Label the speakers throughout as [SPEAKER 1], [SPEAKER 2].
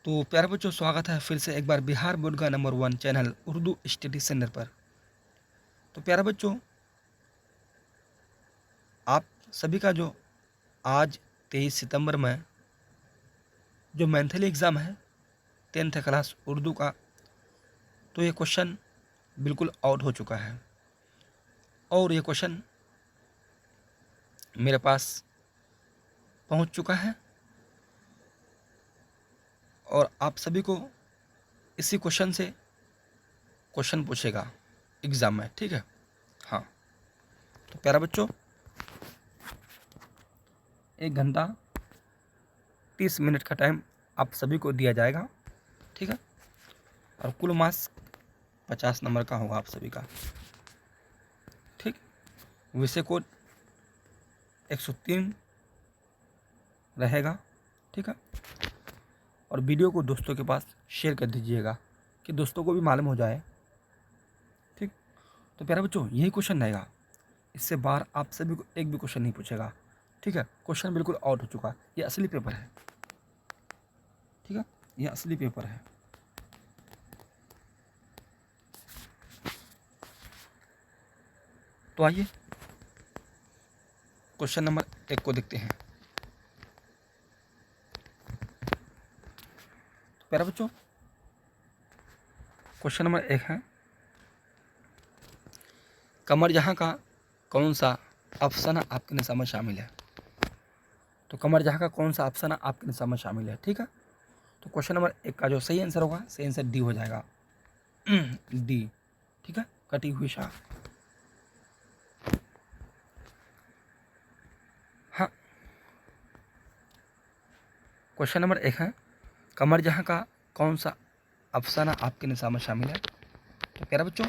[SPEAKER 1] तो प्यारे बच्चों, स्वागत है फिर से एक बार बिहार बोर्ड का number 1 channel Urdu study centre पर। तो प्यारे बच्चों, आप सभी का जो आज 23 सितंबर में जो मंथली एग्ज़ाम है 10th क्लास उर्दू का, तो ये क्वेश्चन बिल्कुल आउट हो चुका है और ये क्वेश्चन मेरे पास पहुंच चुका है और आप सभी को इसी क्वेश्चन से क्वेश्चन पूछेगा एग्ज़ाम में, ठीक है। हाँ, तो प्यारा बच्चों, 1 घंटा 30 मिनट का टाइम आप सभी को दिया जाएगा, ठीक है। और कुल मार्क्स 50 नंबर का होगा आप सभी का, ठीक। विषय कोड 103 रहेगा, ठीक है। और वीडियो को दोस्तों के पास शेयर कर दीजिएगा कि दोस्तों को भी मालूम हो जाए, ठीक। तो प्यारे बच्चों, यही क्वेश्चन रहेगा, इससे बाहर आप सभी को एक भी क्वेश्चन नहीं पूछेगा, ठीक है। क्वेश्चन बिल्कुल आउट हो चुका है, ये असली पेपर है, ठीक है, ये असली पेपर है। तो आइए क्वेश्चन नंबर 1 को देखते हैं। तो प्यारे बच्चों, क्वेश्चन नंबर 1 है, कमर जहाँ का कौन सा अफसाना आपके निशान में शामिल है। तो कमर जहाँ का कौन सा अफसाना आपके निशान में शामिल है, ठीक है। तो क्वेश्चन नंबर 1 का जो सही आंसर होगा, सही आंसर डी हो जाएगा। डी, ठीक है, कटी हुई शाख। हाँ, क्वेश्चन नंबर 1 है, कमर जहाँ का कौन सा अफसाना आपके निशान में शामिल है। तो प्यारे बच्चों,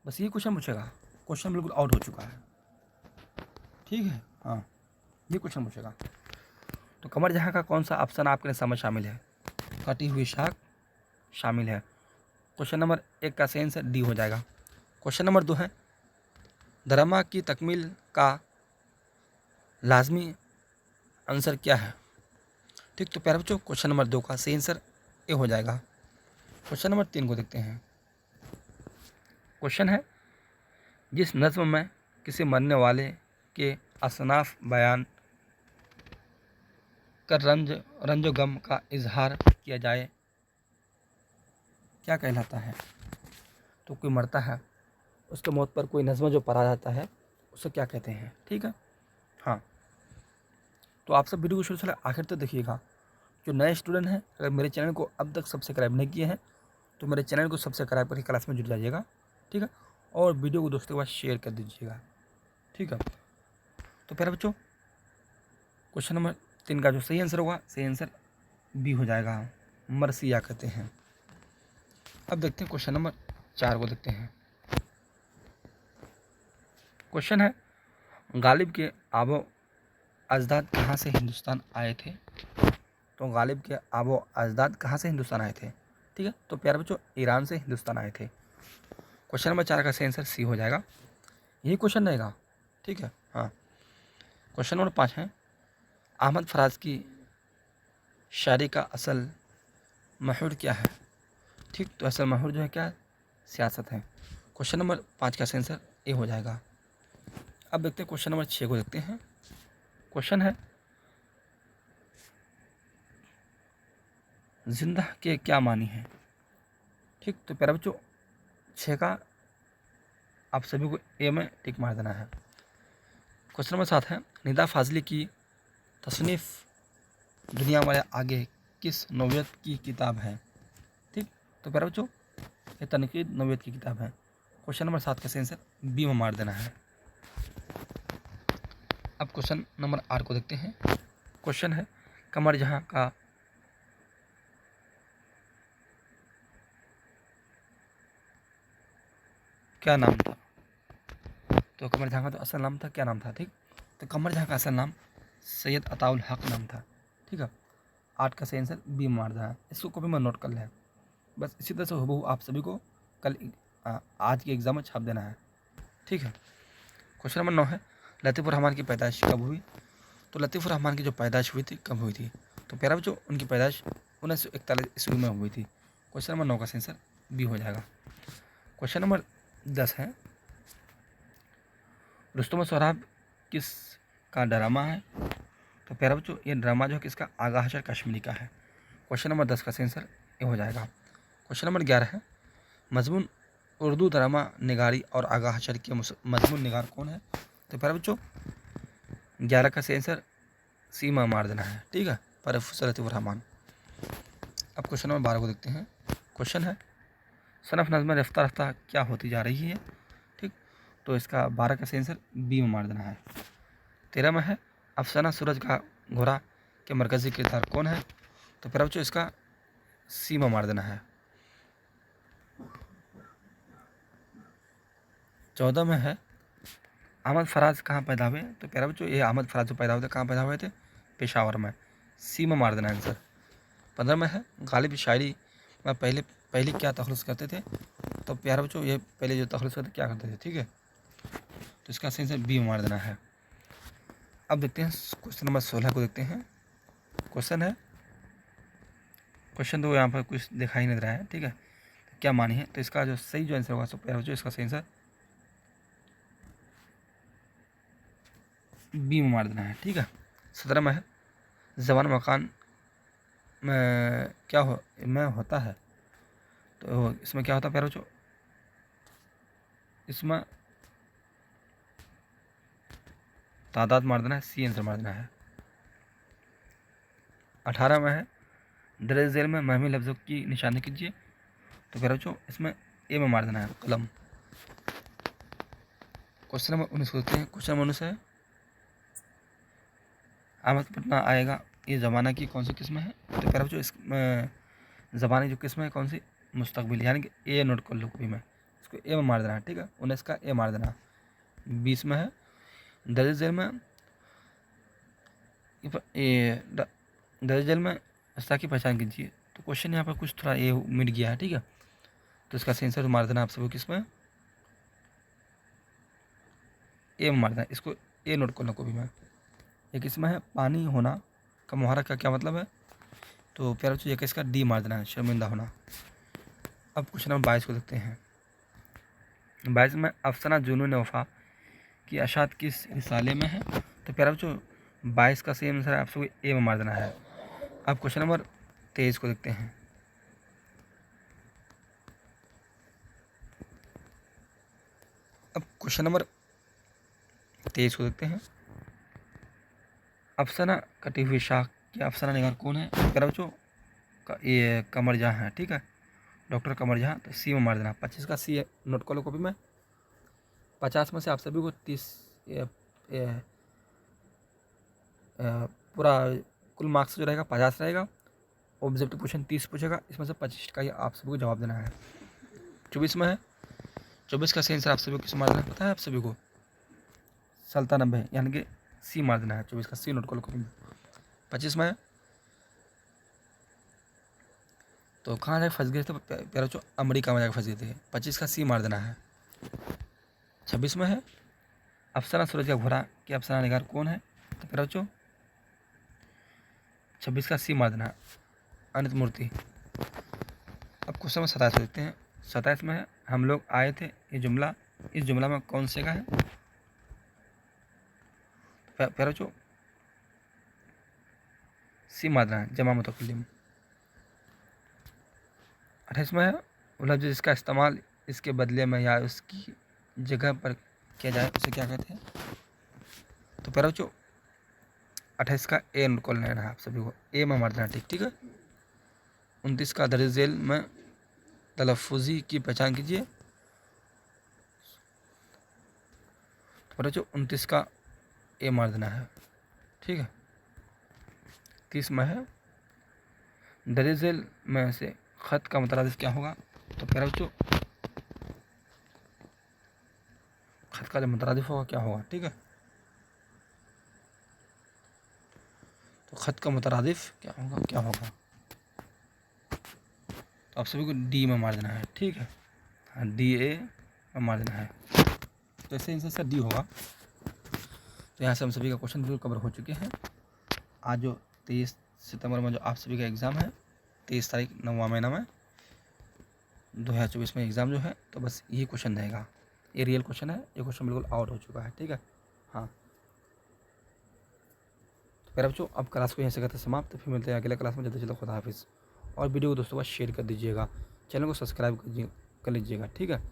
[SPEAKER 1] बस ये क्वेश्चन पूछेगा, क्वेश्चन बिल्कुल आउट हो चुका है, ठीक है। हाँ, ये क्वेश्चन पूछेगा। तो कमर जहाँ का कौन सा अफसाना आपके निशान में शामिल है, कटी हुई शाख शामिल है। क्वेश्चन नंबर 1 का सही आंसर डी हो जाएगा। क्वेश्चन नंबर 2 है, धर्मा की तकमील का लाजमी आंसर क्या है, ठीक। तो प्यारे बच्चों, क्वेश्चन नंबर 2 का सही आंसर ए हो जाएगा। क्वेश्चन नंबर 3 को देखते हैं। क्वेश्चन है, जिस नज्म में किसी मरने वाले के असनाफ बयान कर रंजो गम का इजहार किया जाए, क्या कहलाता है। तो कोई मरता है, उसके मौत पर कोई नज़्म जो पढ़ा जाता है, उसे क्या कहते हैं, ठीक है। हाँ, तो आप सब वीडियो को शुरू से आखिर तक देखिएगा। जो नए स्टूडेंट हैं, अगर मेरे चैनल को अब तक सब्सक्राइब नहीं किए हैं तो मेरे चैनल को सब्सक्राइब करके क्लास में जुड़ जाइएगा, ठीक है। और वीडियो को दोस्तों के पास शेयर कर दीजिएगा, ठीक है। तो प्यारे बच्चों, क्वेश्चन नंबर 3 का जो सही आंसर होगा, सही आंसर बी हो जाएगा, मरसिया कहते हैं। अब देखते हैं क्वेश्चन नंबर 4 को देखते हैं। क्वेश्चन है, गालिब के आबो अजदाद कहाँ से हिंदुस्तान आए थे। तो गालिब के आबो अजदाद कहाँ से हिंदुस्तान आए थे, ठीक है। तो प्यारे बच्चों, ईरान से हिंदुस्तान आए थे। क्वेश्चन नंबर 4 का सही आंसर सी हो जाएगा, यही क्वेश्चन रहेगा, ठीक है। हाँ, क्वेश्चन नंबर 5 है, अहमद फराज की शायरी का असल महूर क्या है, ठीक। तो असल महूर जो है क्या, सियासत है। क्वेश्चन नंबर 5 का सही आंसर ए हो जाएगा। अब देखते हैं क्वेश्चन नंबर 6 को देखते हैं। क्वेश्चन है, जिंदा के क्या मानी है, ठीक। तो प्यारे बच्चों, 6 का आप सभी को ए में टिक मार देना है। क्वेश्चन नंबर 7 है, निदा फाजली की तसनीफ़ दुनिया वाले आगे किस नौयत की किताब है, ठीक। तो प्यारे बच्चों, ये तनकीद नौयत की किताब है। क्वेश्चन नंबर 7 का सही आंसर बी में मार देना है। अब क्वेश्चन नंबर 8 को देखते हैं। क्वेश्चन है, कमर जहाँ का क्या नाम था। तो कमर जहाँ का तो असल नाम था, क्या नाम था, ठीक। तो कमर जहाँ का असल नाम सैयद अताउल हक नाम था, ठीक है। 8 का सही आंसर बी मार देना है, इसको कॉपी में नोट कर लें। बस इसी तरह से हूबहू आप सभी को कल आज के एग्ज़ाम में छाप देना है, ठीक है। क्वेश्चन नंबर 9 है, लतीफ़ुर रहमान की पैदाइश कब हुई। तो लतीफ़ुर रहमान की जो पैदाइश हुई थी, कब हुई थी। तो प्यारा बच्चों, उनकी पैदाइश 1941 ईस्वी में हुई थी। क्वेश्चन नंबर 9 का आंसर बी हो जाएगा। क्वेश्चन नंबर 10 है, रुस्तम और सोहराब किस का ड्रामा है? तो प्यारे बच्चों ये ड्रामा जो है किसका, आगा हशर कश्मीरी का है। क्वेश्चन नंबर 10 का आंसर ये हो जाएगा। क्वेश्चन नंबर 11 है, मजमून उर्दू ड्रामा निगारी और आगा हशर के मजमून निगार कौन है? तो प्यारे बच्चों 11 का आंसर सीमा मारदना है, ठीक है, प्रोफेसर लतीफ़ुर रहमान। अब क्वेश्चन नंबर 12 को देखते हैं। क्वेश्चन है, सनफ नज़्म रफ्ता रफ्ता क्या होती जा रही है? ठीक, तो इसका 12 का आंसर बी में मार देना है। 13 में है, अफसाना सूरज का घोड़ा के मरकज़ी किरदार कौन है? तो फिर बच्चों इसका सी में मार देना है। 14 में है, अहमद फराज कहाँ पैदा हुए? तो प्यारा बच्चों ये अहमद फराज जो पैदा हुए थे कहाँ पैदा हुए थे? पेशावर में, सी में मार देना आंसर। 15 में है, गालिब शायरी में पहले क्या तखलुस करते थे? तो प्यारा बच्चों ये पहले जो तखलुस करते क्या करते थे, ठीक है, तो इसका आंसर बी में मार देना है। अब देखते हैं क्वेश्चन नंबर 16 को देखते हैं। क्वेश्चन है, क्वेश्चन तो यहाँ पर कुछ दिखाई नहीं दे रहा है, ठीक है, तो क्या मानी है? तो इसका जो सही जो आंसर होगा तो प्यारा बच्चों इसका सही आंसर बी में मार देना है, ठीक है। 17 में है, जबान मकान में क्या होता है? तो इसमें क्या होता है प्यारे बच्चों? इसमें तादाद मार देना है, सी आंसर मार देना है। 18 में है, दर्ज झेल में महमी लफ्ज़ों की निशानी कीजिए। तो प्यारे बच्चों इसमें ए में मार देना है, कलम। क्वेश्चन नंबर 19 को देखते हैं। क्वेश्चन नंबर 19 है, अहमद पटना आएगा ये ज़माना की कौन सी किस्म है? तो प्यारे बच्चों इस ज़बानी जो किस्म है कौन सी? मुस्तकबिल, यानी कि ए नोट कर लो कभी में, इसको ए में मार देना है, ठीक है, 19 का ए मार देना। 20 में है, दर्ज झेल में दर्ज झेल में अस्ता की पहचान कीजिए। तो क्वेश्चन यहाँ पर कुछ थोड़ा ए मिट गया है, ठीक है, तो इसका आंसर मार देना आप सबको किसमें? ए में मार देना, इसको ए नोट कर लो कभी में। एक इसमें है, पानी होना का मुहारा का क्या मतलब है? तो प्यारे बच्चों एक इसका डी मार देना है, शर्मिंदा होना। अब क्वेश्चन नंबर 22 को देखते हैं। 22 में, अफसाना जुनून वफा की अशात किस रिसाले में है? तो प्यारे बच्चों 22 का सेम आंसर आप सबको ए में मार देना है। अब क्वेश्चन नंबर 23 को देखते हैं। अब क्वेश्चन नंबर 23 को देखते हैं। अफसाना कटी हुई शाख की अफसाना निगार कौन है? प्यारे बच्चों ये कमर जहाँ है, ठीक है, डॉक्टर कमर जहाँ, तो सी में मार देना। 25 का सी नोट कर लो कॉपी में। 50 में से आप सभी को 30 पूरा कुल मार्क्स जो रहेगा 50 रहेगा। ऑब्जेक्टिव क्वेश्चन 30 पूछेगा, इसमें से 25 का ही आप सभी को जवाब देना है। 24 में है, 24 का सही आंसर आप सभी को किस मार देना पता है? आप सभी को सल्तनत है, यानी कि सी मार देना है। 24 का सी नोट कर लो कॉपी में। 25 में है, तो कहाँ जाकर फंस गए थे प्यारे बच्चों? अमेरिका में जाकर फंस गए थे। 25 का सी मार देना है। 26 में है, अफसाना सूरज का घोड़ा के अफसाना निगार कौन है? तो प्यारे बच्चों 26 का सी मार देना है, अनित मूर्ति। अब क्वेश्चन में 27 देखते हैं। 27 में है, हम लोग आए थे ये जुमला इस जुमला में कौन से का है? प्यारे बच्चों सी मार देना है, जमा मुतकल्लिम। 28 में है, वो लफ्ज़ जिसका इस्तेमाल इसके बदले में या उसकी जगह पर किया जाए उसे क्या कहते हैं? तो प्यारे बच्चों 28 का ए नोट कर लेना है आप सभी को, ए में मार देना, ठीक, ठीक है। 29 का दर्ज झेल में तलफ़ुज़ी की पहचान कीजिए। तो बच्चों 29 का ए मार देना है, ठीक है। 30 में है, दर्ज झेल में से ख़त का मुतरादिफ क्या होगा? तो प्यारे बच्चों ख़त का जो मुतरादिफ होगा क्या होगा, ठीक है, तो ख़त का मुतरादिफ क्या होगा? तो आप सभी को डी में मार देना है, ठीक है, हाँ डी ए में मार देना है। तो ऐसे आंसर सर डी होगा। तो यहाँ से हम सभी का क्वेश्चन बिल्कुल कवर हो चुके हैं। आज जो 23 सितंबर में जो आप सभी का एग्ज़ाम है 23 तारीख 9वां महीना में 2024 में एग्ज़ाम जो है। तो बस ये क्वेश्चन रहेगा, ये रियल क्वेश्चन है, ये क्वेश्चन बिल्कुल आउट हो चुका है, ठीक है। हाँ, तो प्यारे बच्चों अब क्लास को यहीं से करते हैं समाप्त। फिर मिलते हैं अगले क्लास में, जल्दी जल्दी खुदा हाफिज़। और वीडियो को दोस्तों का शेयर कर दीजिएगा, चैनल को सब्सक्राइब कर लीजिएगा, ठीक है।